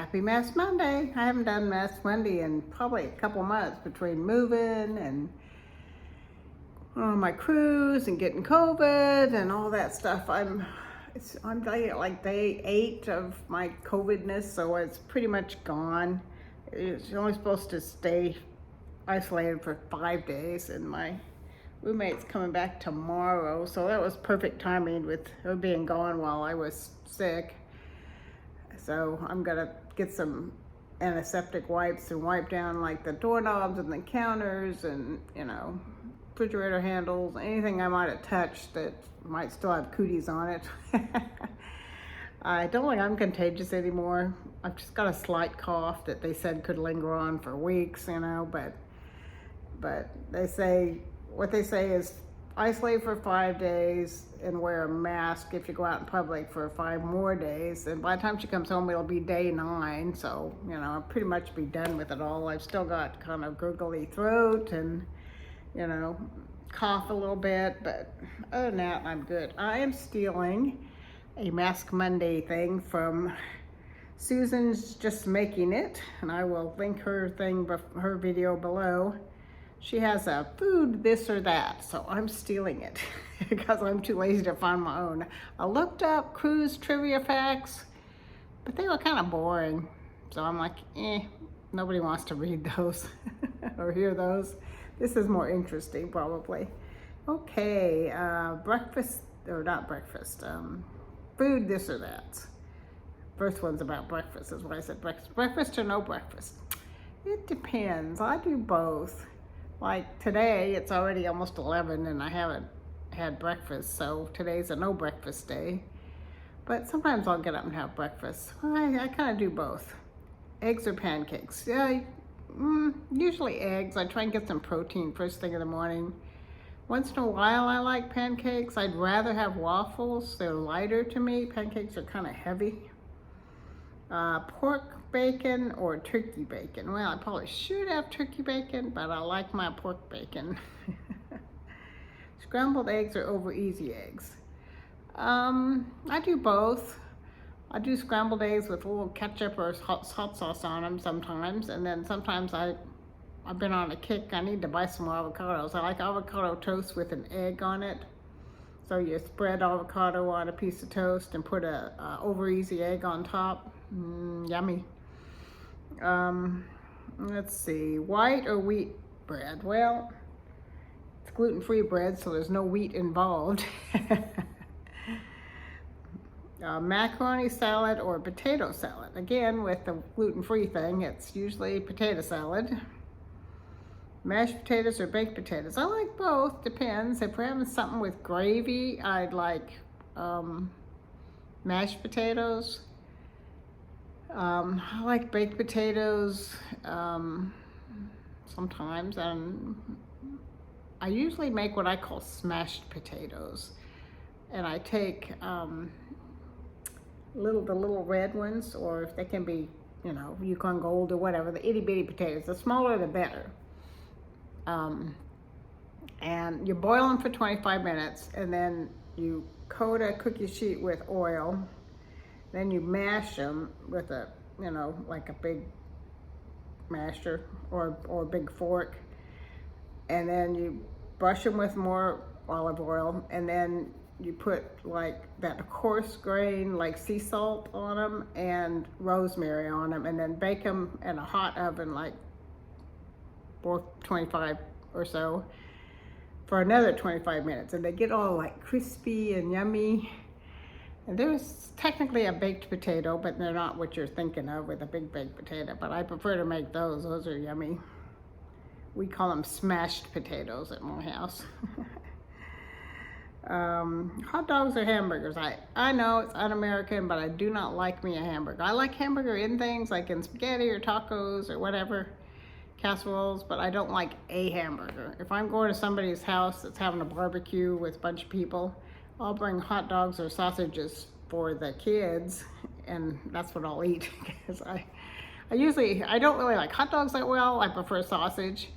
Happy Mask Monday. I haven't done Mask Monday in probably a couple months between moving and my cruise and getting COVID and all that stuff. I'm like day 8 of my COVIDness, so it's pretty much gone. It's only supposed to stay isolated for 5 days, and my roommate's coming back tomorrow, so that was perfect timing with her being gone while I was sick. So I'm gonna get some antiseptic wipes and wipe down like the doorknobs and the counters and, refrigerator handles, anything I might have touched that might still have cooties on it. I don't think I'm contagious anymore. I've just got a slight cough that they said could linger on for weeks, but what they say is isolate for 5 days and wear a mask if you go out in public for 5 more days. And by the time she comes home, it'll be day 9. So, I'll pretty much be done with it all. I've still got kind of gurgly throat and, cough a little bit, but other than that, I'm good. I am stealing a Mask Monday thing from Susan's Just Making It, and I will link her video below. She has a food this or that, so I'm stealing it because I'm too lazy to find my own. I looked up cruise trivia facts, but they were kind of boring. So I'm like, nobody wants to read those or hear those. This is more interesting probably. Okay, food this or that. First one's about breakfast is what I said, breakfast or no breakfast. It depends, I do both. Like today, it's already almost 11 and I haven't had breakfast, so today's a no breakfast day. But sometimes I'll get up and have breakfast. I kind of do both. Eggs or pancakes? Yeah, usually eggs. I try and get some protein first thing in the morning. Once in a while I like pancakes. I'd rather have waffles. They're lighter to me. Pancakes are kind of heavy. Pork bacon or turkey bacon? Well, I probably should have turkey bacon, but I like my pork bacon. Scrambled eggs or over easy eggs? I do both. I do scrambled eggs with a little ketchup or hot sauce on them sometimes, and then sometimes I've been on a kick. I need to buy some more avocados. I like avocado toast with an egg on it. So you spread avocado on a piece of toast and put a over easy egg on top. Yummy. Let's see, white or wheat bread? Well, it's gluten-free bread, so there's no wheat involved. Macaroni salad or potato salad? Again, with the gluten-free thing, it's usually potato salad. Mashed potatoes or baked potatoes? I like both, depends. If we're having something with gravy, I'd like mashed potatoes. I like baked potatoes sometimes, and I usually make what I call smashed potatoes. And I take the little red ones, or if they can be, Yukon Gold or whatever, the itty bitty potatoes. The smaller the better. And you boil them for 25 minutes, and then you coat a cookie sheet with oil. Then you mash them with a, like a big masher or a big fork. And then you brush them with more olive oil, and then you put like that coarse grain, like sea salt on them and rosemary on them, and then bake them in a hot oven, like 425 or so, for another 25 minutes. And they get all like crispy and yummy. And there's technically a baked potato, but they're not what you're thinking of with a big baked potato. But I prefer to make those. Those are yummy. We call them smashed potatoes at my house. Hot dogs or hamburgers? I know it's un-American, but I do not like me a hamburger. I like hamburger in things, like in spaghetti or tacos or whatever, casseroles, but I don't like a hamburger. If I'm going to somebody's house that's having a barbecue with a bunch of people, I'll bring hot dogs or sausages for the kids, and that's what I'll eat. Because I don't really like hot dogs that well. I prefer sausage.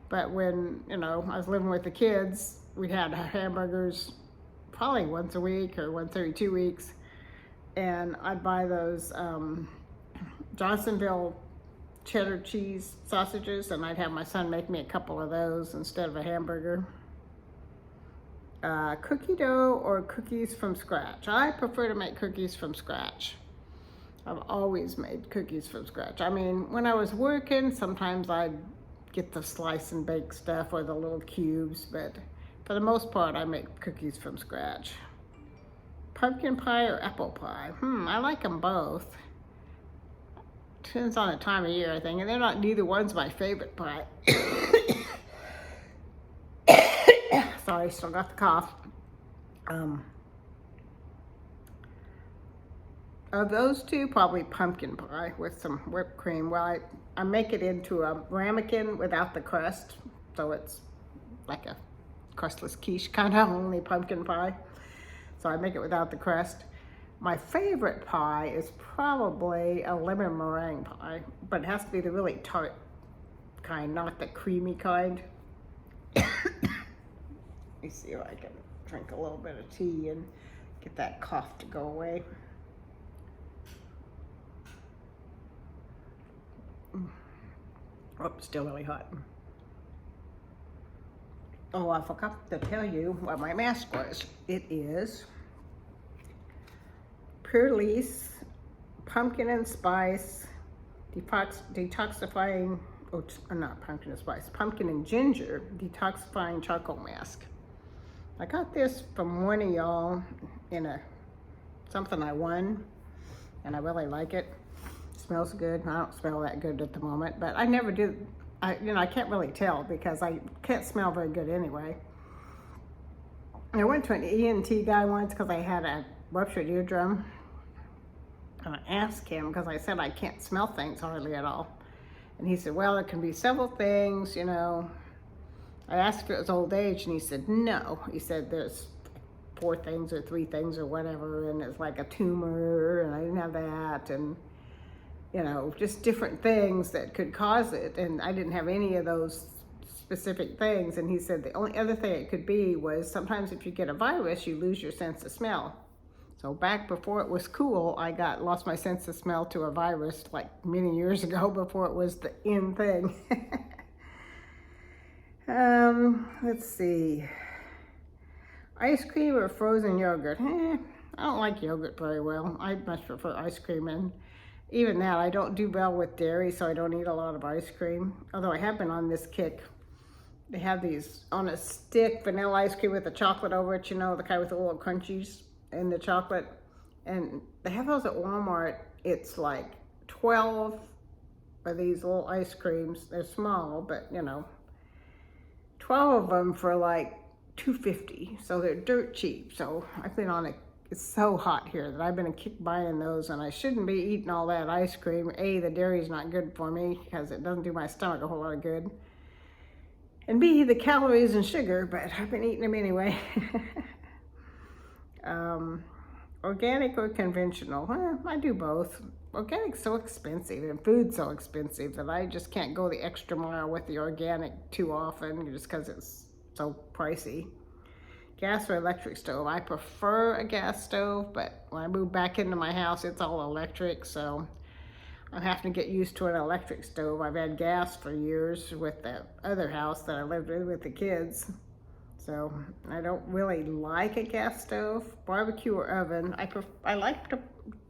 But when, I was living with the kids, we had hamburgers probably once a week or once every 2 weeks. And I'd buy those Johnsonville cheddar cheese sausages, and I'd have my son make me a couple of those instead of a hamburger. Cookie dough or cookies from scratch. I prefer to make cookies from scratch. I've always made cookies from scratch. I mean, when I was working, sometimes I'd get the slice and bake stuff or the little cubes, but for the most part, I make cookies from scratch. Pumpkin pie or apple pie? I like them both. Depends on the time of year, I think, and neither one's my favorite pie. Sorry, still got the cough. Of those two, probably pumpkin pie with some whipped cream. Well, I make it into a ramekin without the crust, so it's like a crustless quiche kind of, only pumpkin pie. So I make it without the crust. My favorite pie is probably a lemon meringue pie, but it has to be the really tart kind, not the creamy kind. Let me see if I can drink a little bit of tea and get that cough to go away. Oh, still really hot. Oh, I forgot to tell you what my mask was. It is Pure Lease pumpkin and spice detoxifying, not pumpkin and spice, pumpkin and ginger detoxifying charcoal mask. I got this from one of y'all in something I won, and I really like it. Smells good. I don't smell that good at the moment, but I never do. I can't really tell because I can't smell very good anyway. I went to an ENT guy once because I had a ruptured eardrum, and I asked him because I said I can't smell things hardly at all, and he said, well, it can be several things, you know. I asked if it was old age, and he said no. He said there's 4 things or 3 things or whatever, and it's like a tumor, and I didn't have that, and you know, just different things that could cause it, and I didn't have any of those specific things. And he said the only other thing it could be was sometimes if you get a virus, you lose your sense of smell. So back before it was cool, I lost my sense of smell to a virus like many years ago before it was the in thing. Let's see. Ice cream or frozen yogurt? I don't like yogurt very well. I much prefer ice cream, and even that, I don't do well with dairy, so I don't eat a lot of ice cream. Although I have been on this kick. They have these on a stick, vanilla ice cream with the chocolate over it, you know, the kind with the little crunchies in the chocolate. And they have those at Walmart. It's like 12 of these little ice creams. They're small, but you know, 12 of them for like $2.50. So they're dirt cheap. So I've been on it. It's so hot here that I've been buying those, and I shouldn't be eating all that ice cream. A, the dairy's not good for me because it doesn't do my stomach a whole lot of good. And B, the calories and sugar, but I've been eating them anyway. Organic or conventional? I do both. Organic's so expensive, and food's so expensive that I just can't go the extra mile with the organic too often just because it's so pricey. Gas or electric stove? I prefer a gas stove, but when I move back into my house, it's all electric, so I'm having to get used to an electric stove. I've had gas for years with the other house that I lived with the kids, so I don't really like a gas stove. Barbecue or oven? I like to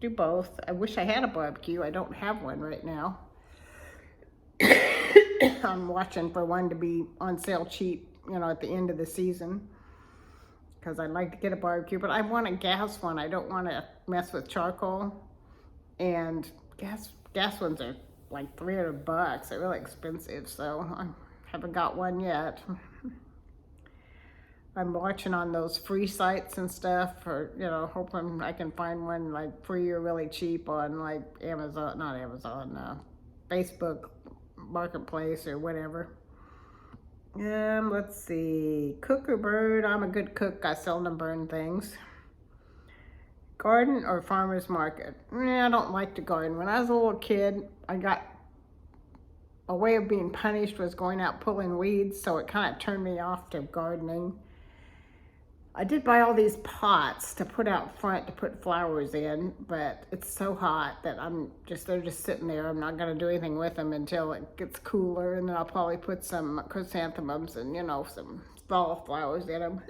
do both. I wish I had a barbecue. I don't have one right now. I'm watching for one to be on sale cheap, you know, at the end of the season, because I'd like to get a barbecue, but I want a gas one. I don't want to mess with charcoal, and gas ones are like $300. They're really expensive, so I haven't got one yet. I'm watching on those free sites and stuff, or you know, hoping I can find one like free or really cheap on like Facebook Marketplace or whatever. Let's see. Cook or burn? I'm a good cook. I seldom burn things. Garden or farmer's market? I don't like to garden. When I was a little kid, I got a way of being punished was going out pulling weeds, so it kind of turned me off to gardening. I did buy all these pots to put out front to put flowers in, but it's so hot that they're just sitting there. I'm not gonna do anything with them until it gets cooler, and then I'll probably put some chrysanthemums and, some fall flowers in them.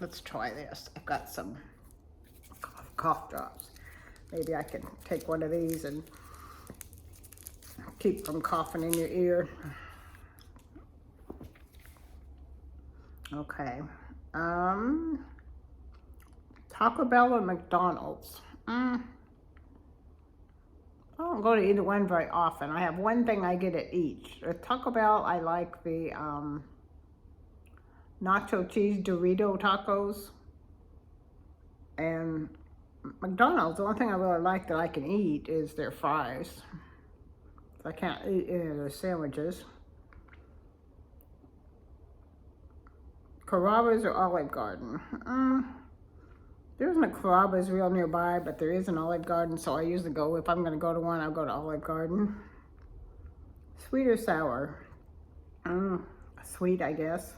Let's try this. I've got some cough drops. Maybe I can take one of these and keep from coughing in your ear. Okay. Taco Bell or McDonald's? I don't go to either one very often. I have one thing I get at each. At Taco Bell, I like the nacho cheese Dorito tacos. And McDonald's, the only thing I really like that I can eat is their fries. I can't eat any of their sandwiches. Carrabba's or Olive Garden? There isn't a Carrabba's real nearby, but there is an Olive Garden, so I usually go, if I'm going to go to one, I'll go to Olive Garden. Sweet or sour? Sweet, I guess.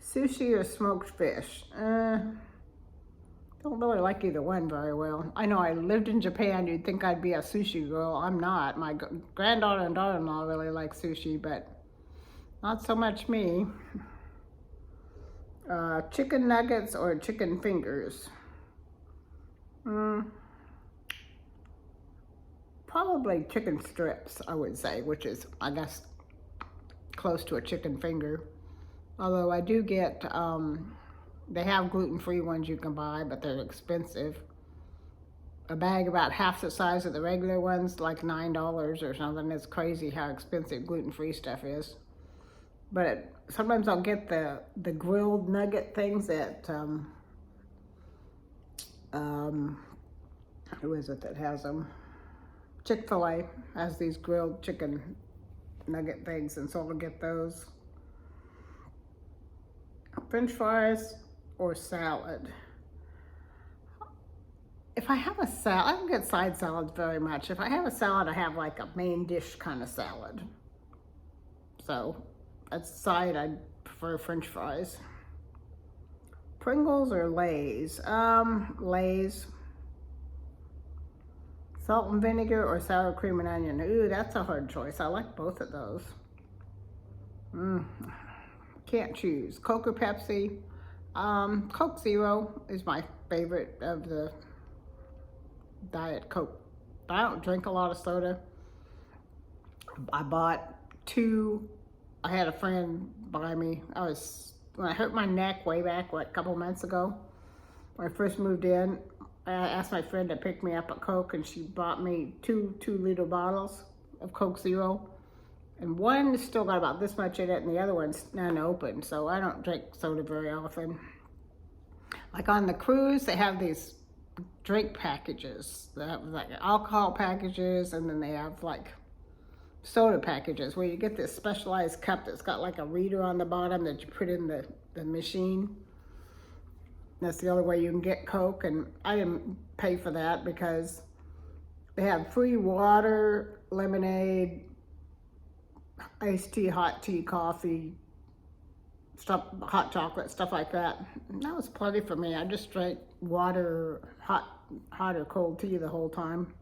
Sushi or smoked fish? Don't really like either one very well. I know I lived in Japan, you'd think I'd be a sushi girl. I'm not. My granddaughter and daughter-in-law really like sushi, but not so much me. Chicken nuggets or chicken fingers? Probably chicken strips, I would say, which is, I guess, close to a chicken finger. Although I do get, they have gluten-free ones you can buy, but they're expensive. A bag about half the size of the regular ones, like $9 or something. It's crazy how expensive gluten-free stuff is. But sometimes I'll get the grilled nugget things at, who is it that has them? Chick-fil-A has these grilled chicken nugget things, and so I'll get those. French fries or salad? If I have a salad, I don't get side salads very much. If I have a salad, I have like a main dish kind of salad. So, as a side, I prefer French fries. Pringles or Lay's? Lay's. Salt and vinegar or sour cream and onion? Ooh, that's a hard choice. I like both of those. Can't choose. Coke or Pepsi? Coke Zero is my favorite of the Diet Coke. I don't drink a lot of soda. I bought two. I had a friend buy me. When I hurt my neck way back, a couple months ago, when I first moved in, I asked my friend to pick me up a Coke, and she bought me two 2-liter bottles of Coke Zero. And one still got about this much in it, and the other one's unopened, so I don't drink soda very often. Like on the cruise, they have these drink packages. They have like alcohol packages, and then they have like soda packages where you get this specialized cup that's got like a reader on the bottom that you put in the machine. That's the only way you can get Coke, and I didn't pay for that because they have free water, lemonade, iced tea, hot tea, coffee, stuff, hot chocolate, stuff like that. And that was plenty for me. I just drank water, hot or cold tea the whole time.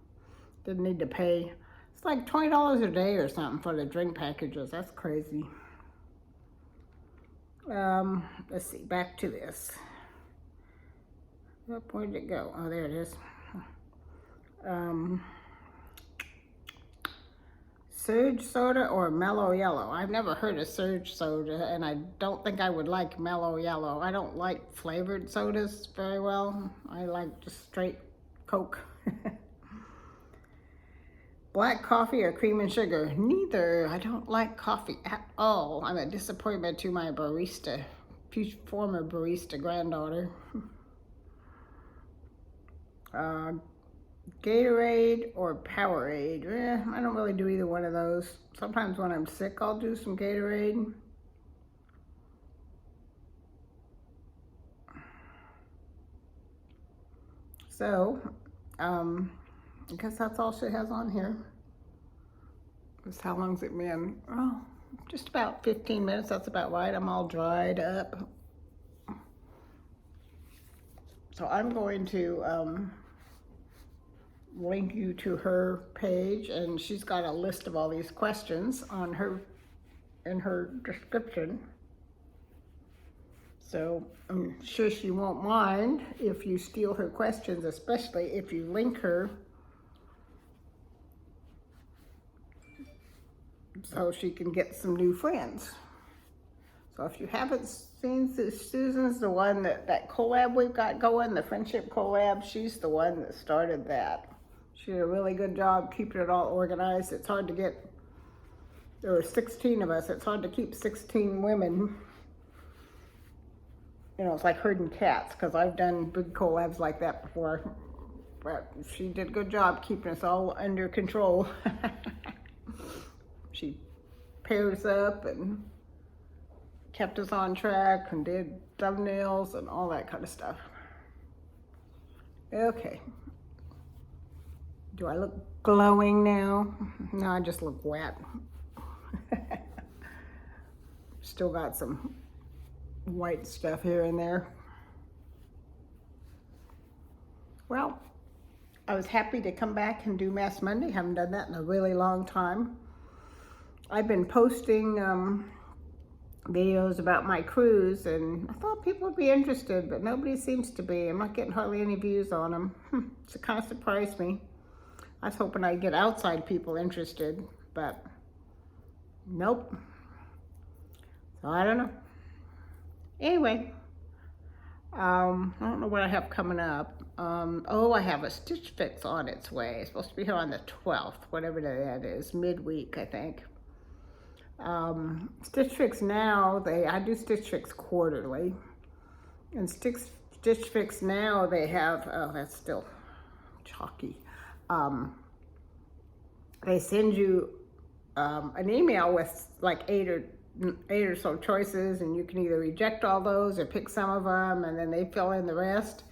Didn't need to pay. It's like $20 a day or something for the drink packages. That's crazy. Let's see, back to this. Where did it go? Oh, there it is. Surge soda or Mellow Yellow? I've never heard of Surge soda, and I don't think I would like Mellow Yellow. I don't like flavored sodas very well. I like just straight Coke. Black coffee or cream and sugar? Neither. I don't like coffee at all. I'm a disappointment to my former barista granddaughter. Gatorade or Powerade? I don't really do either one of those. Sometimes when I'm sick, I'll do some Gatorade. So, I guess that's all she has on here. Just how long's it been? Oh, just about 15 minutes. That's about right. I'm all dried up. So I'm going to link you to her page, and she's got a list of all these questions on her in her description. So I'm sure she won't mind if you steal her questions, especially if you link her so she can get some new friends. So if you haven't seen Susan's the one that collab we've got going, the friendship collab, she's the one that started that. She did a really good job keeping it all organized. It's hard to get, there were 16 of us, it's hard to keep 16 women. You know, it's like herding cats, because I've done big collabs like that before. But she did a good job keeping us all under control. She paired us up and kept us on track and did thumbnails and all that kind of stuff. Okay. Do I look glowing now? No, I just look wet. Still got some white stuff here and there. Well, I was happy to come back and do Mass Monday. Haven't done that in a really long time. I've been posting videos about my cruise, and I thought people would be interested, but nobody seems to be. I'm not getting hardly any views on them. It kind of surprised me. I was hoping I'd get outside people interested, but nope. So I don't know. Anyway, I don't know what I have coming up. Oh, I have a Stitch Fix on its way. It's supposed to be here on the 12th, whatever that is, midweek, I think. Stitch Fix now, I do Stitch Fix quarterly. And Stitch Fix now, they have, oh, that's still chalky. They send you an email with like eight or so choices, and you can either reject all those or pick some of them, and then they fill in the rest.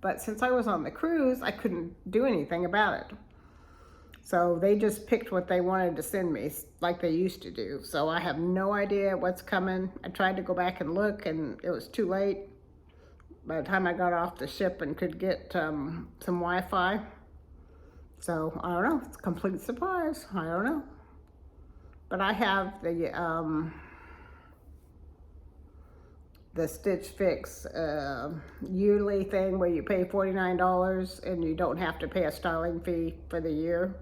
But since I was on the cruise, I couldn't do anything about it. So they just picked what they wanted to send me, like they used to do. So I have no idea what's coming. I tried to go back and look, and it was too late by the time I got off the ship and could get some Wi-Fi. So I don't know, it's a complete surprise. I don't know. But I have the Stitch Fix yearly thing where you pay $49 and you don't have to pay a styling fee for the year.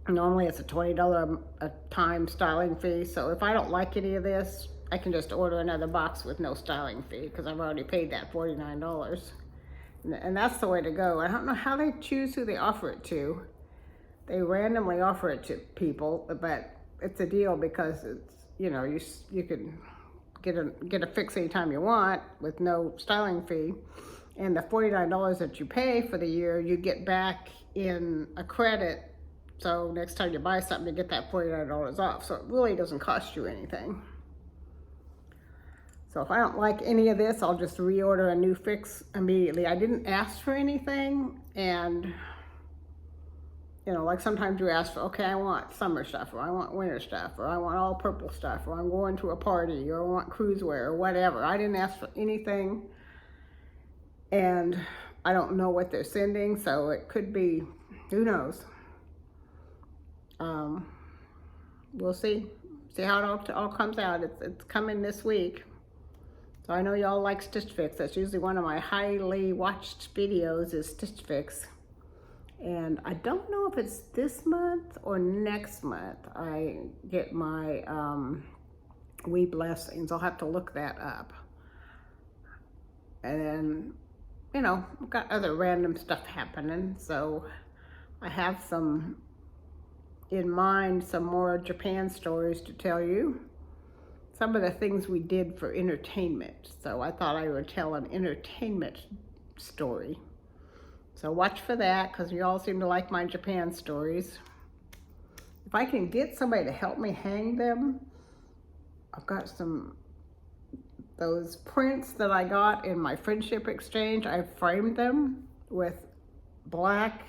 Normally it's a $20 a time styling fee, so if I don't like any of this, I can just order another box with no styling fee because I've already paid that $49. And that's the way to go. I don't know how they choose who they offer it to. They randomly offer it to people, but it's a deal because it's, you know, you can get a fix anytime you want with no styling fee. And the $49 that you pay for the year, you get back in a credit. So next time you buy something, you get that $49 off. So it really doesn't cost you anything. So if I don't like any of this, I'll just reorder a new fix immediately. I didn't ask for anything, and you know, like sometimes you ask for, okay, I want summer stuff, or I want winter stuff, or I want all purple stuff, or I'm going to a party, or I want cruise wear, or whatever. I didn't ask for anything, and I don't know what they're sending, so it could be, who knows. We'll see how it all comes out. It's coming this week. So I know y'all like Stitch Fix. That's usually one of my highly watched videos is Stitch Fix. And I don't know if it's this month or next month I get my We Blessings. I'll have to look that up. And then, you know, I've got other random stuff happening. So I have some in mind, some more Japan stories to tell you. Some of the things we did for entertainment. So I thought I would tell an entertainment story. So watch for that, because you all seem to like my Japan stories. If I can get somebody to help me hang them, I've got those prints that I got in my friendship exchange. I framed them with black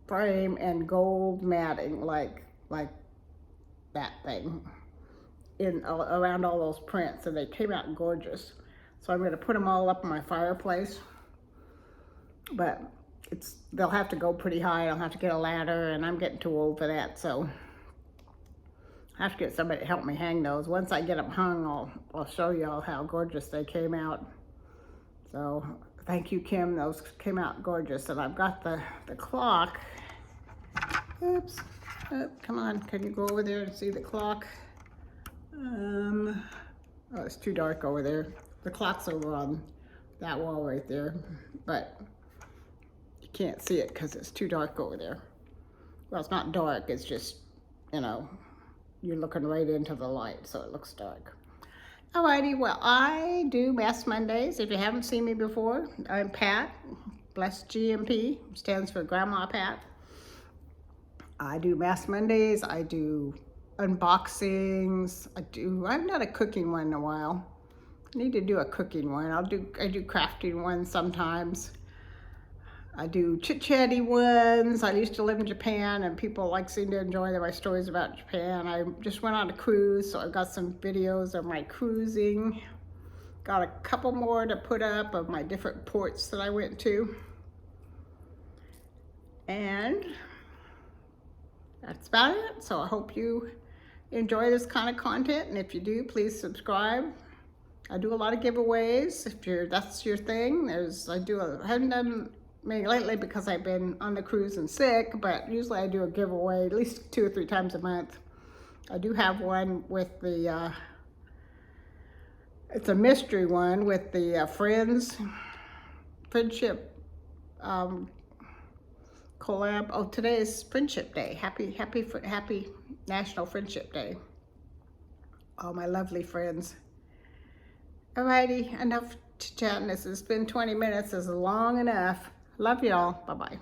frame and gold matting, like that thing. around all those prints, and they came out gorgeous. So I'm going to put them all up in my fireplace, but they'll have to go pretty high. I'll have to get a ladder, and I'm getting too old for that, so I have to get somebody to help me hang those. Once I get them hung, I'll show y'all how gorgeous they came out. So thank you, Kim. Those came out gorgeous. And I've got the clock. Oops. Oh, come on, can you go over there and see the clock? Oh, it's too dark over there. The clock's over on that wall right there, but you can't see it because it's too dark over there. Well, it's not dark, it's just, you know, you're looking right into the light, so it looks dark. Alrighty, well, I do Mass Mondays. If you haven't seen me before, I'm Pat. Blessed GMP stands for Grandma Pat. I do Mass Mondays. I do unboxings. I haven't done a cooking one in a while. I need to do a cooking one. I do crafting ones sometimes. I do chit-chatty ones. I used to live in Japan, and people seem to enjoy my stories about Japan. I just went on a cruise, so I've got some videos of my cruising. Got a couple more to put up of my different ports that I went to. And that's about it. So I hope you enjoy this kind of content, and if you do, please subscribe. I do a lot of giveaways. If that's your thing, I haven't done many lately because I've been on the cruise and sick, but usually I do a giveaway at least 2 or 3 times a month. I do have one with the it's a mystery one with the friendship collab. Oh, today is Friendship Day. Happy National Friendship Day. All my lovely friends. Alrighty, enough chatting. This has been 20 minutes. This is long enough. Love y'all. Bye-bye.